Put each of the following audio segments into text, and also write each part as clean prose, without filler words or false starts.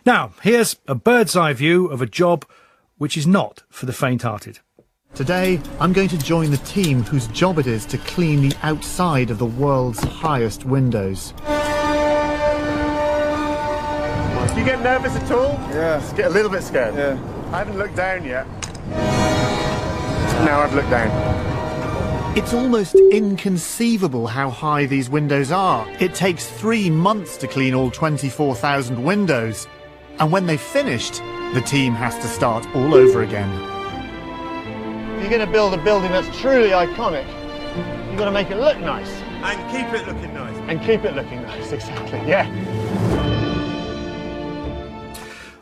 Now, here's a bird's eye view of a job which is not for the faint-hearted. Today, I'm going to join the team whose job it is to clean the outside of the world's highest windows. Do you get nervous at all? Yeah. Just get a little bit scared? Yeah. I haven't looked down yet. Now I've looked down. It's almost inconceivable how high these windows are. It takes 3 months to clean all 24,000 windows. And when they've finished, the team has to start all over again. If you're going to build a building that's truly iconic, you've got to make it look nice. And keep it looking nice. And keep it looking nice, exactly, yeah.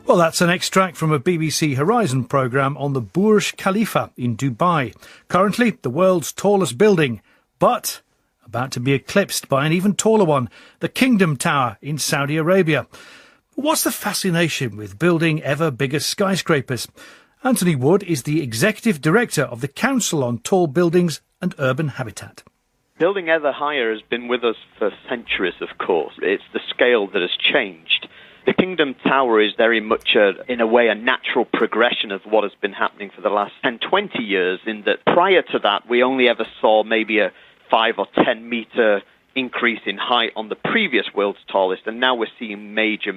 Well, that's an extract from a BBC Horizon programme on the Burj Khalifa in Dubai. Currently, the world's tallest building, but about to be eclipsed by an even taller one, the Kingdom Tower in Saudi Arabia. What's the fascination with building ever bigger skyscrapers? Antony Wood is the Executive Director of the Council on Tall Buildings and Urban Habitat. Building ever higher has been with us for centuries, of course. It's the scale that has changed. The Kingdom Tower is very much, in a way, a natural progression of what has been happening for the last 10, 20 years, in that prior to that, we only ever saw maybe a 5 or 10 metre increase in height on the previous world's tallest, and now we're seeing major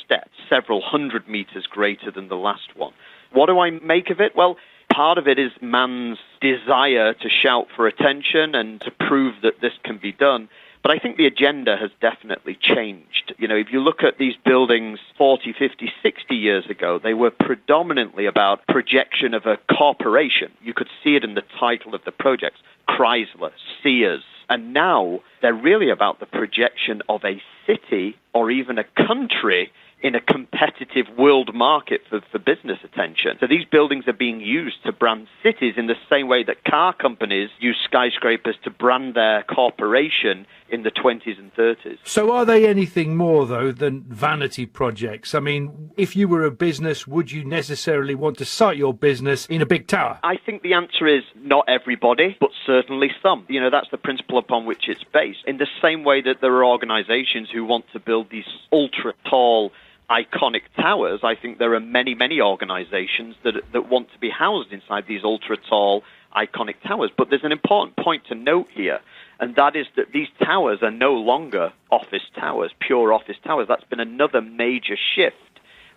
steps, several hundred metres greater than the last one. What do I make of it? Well, part of it is man's desire to shout for attention and to prove that this can be done. But I think the agenda has definitely changed. You know, if you look at these buildings 40, 50, 60 years ago, they were predominantly about projection of a corporation. You could see it in the title of the projects, Chrysler, Sears. And now they're really about the projection of a city or even a country in a competitive world market for business attention. So these buildings are being used to brand cities in the same way that car companies use skyscrapers to brand their corporation in the 20s and 30s. So are they anything more, though, than vanity projects? I mean, if you were a business, would you necessarily want to site your business in a big tower? I think the answer is not everybody, but certainly some. You know, that's the principle upon which it's based. In the same way that there are organizations who want to build these ultra-tall, iconic towers, I think there are many organizations that want to be housed inside these ultra-tall, iconic towers. But there's an important point to note here, and that is that these towers are no longer office towers, pure office towers. That's been another major shift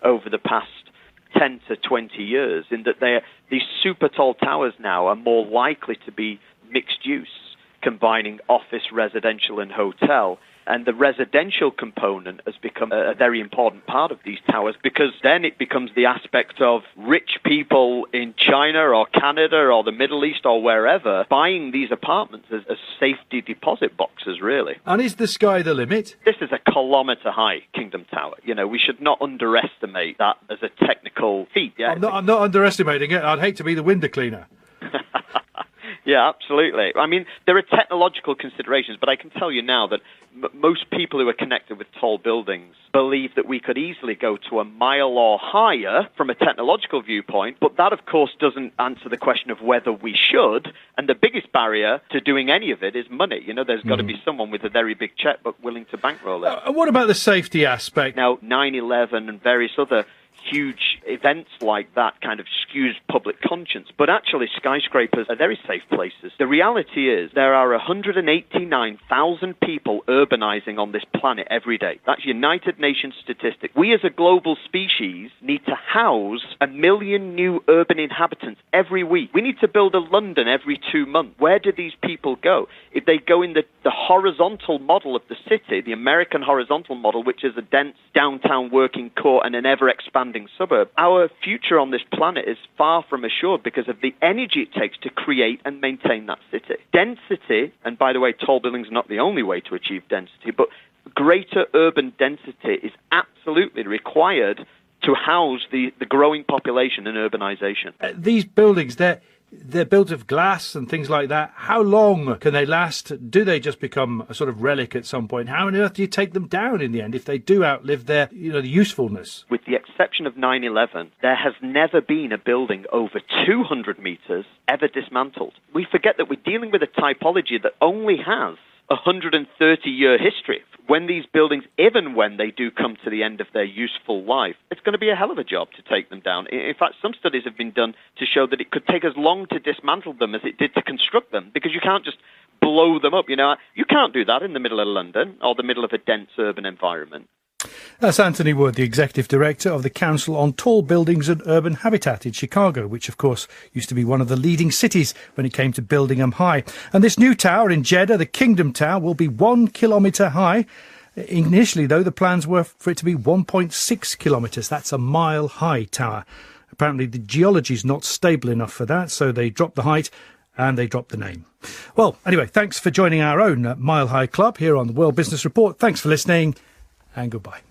over the past 10 to 20 years, in that these super tall towers now are more likely to be mixed use, combining office, residential and hotel. And the residential component has become a very important part of these towers, because then it becomes the aspect of rich people in China or Canada or the Middle East or wherever buying these apartments as safety deposit boxes, really. And is the sky the limit? This is a kilometre-high Kingdom Tower. You know, we should not underestimate that as a technical feat. Yeah? I'm not underestimating it. I'd hate to be the window cleaner. Yeah, absolutely. I mean, there are technological considerations, but I can tell you now that most people who are connected with tall buildings believe that we could easily go to a mile or higher from a technological viewpoint, but that, of course, doesn't answer the question of whether we should, and the biggest barrier to doing any of it is money. You know, there's got to be someone with a very big checkbook willing to bankroll it. And what about the safety aspect? Now, 9/11 and various other huge events like that kind of skews public conscience. But actually, skyscrapers are very safe places. The reality is there are 189,000 people urbanizing on this planet every day. That's United Nations statistic. We as a global species need to house 1 million new urban inhabitants every week. We need to build a London every 2 months. Where do these people go? If they go in the horizontal model of the city, the American horizontal model, which is a dense downtown working core and an ever-expanding suburb, our future on this planet is far from assured because of the energy it takes to create and maintain that city. Density, and by the way, tall buildings are not the only way to achieve density, but greater urban density is absolutely required to house the growing population and urbanization. These buildings, they're built of glass and things like that. How long can they last? Do they just become a sort of relic at some point? How on earth do you take them down in the end if they do outlive their, the usefulness? With the exception of 9/11, there has never been a building over 200 meters ever dismantled. We forget that we're dealing with a typology that only has 130-year history. When these buildings, even when they do come to the end of their useful life, it's going to be a hell of a job to take them down. In fact, some studies have been done to show that it could take as long to dismantle them as it did to construct them, because you can't just blow them up. You can't do that in the middle of London or the middle of a dense urban environment. That's Antony Wood, the Executive Director of the Council on Tall Buildings and Urban Habitat in Chicago, which, of course, used to be one of the leading cities when it came to building them high. And this new tower in Jeddah, the Kingdom Tower, will be 1 kilometre high. Initially, though, the plans were for it to be 1.6 kilometres. That's a mile-high tower. Apparently, the geology is not stable enough for that, so they dropped the height and they dropped the name. Well, anyway, thanks for joining our own Mile High Club here on the World Business Report. Thanks for listening. And goodbye.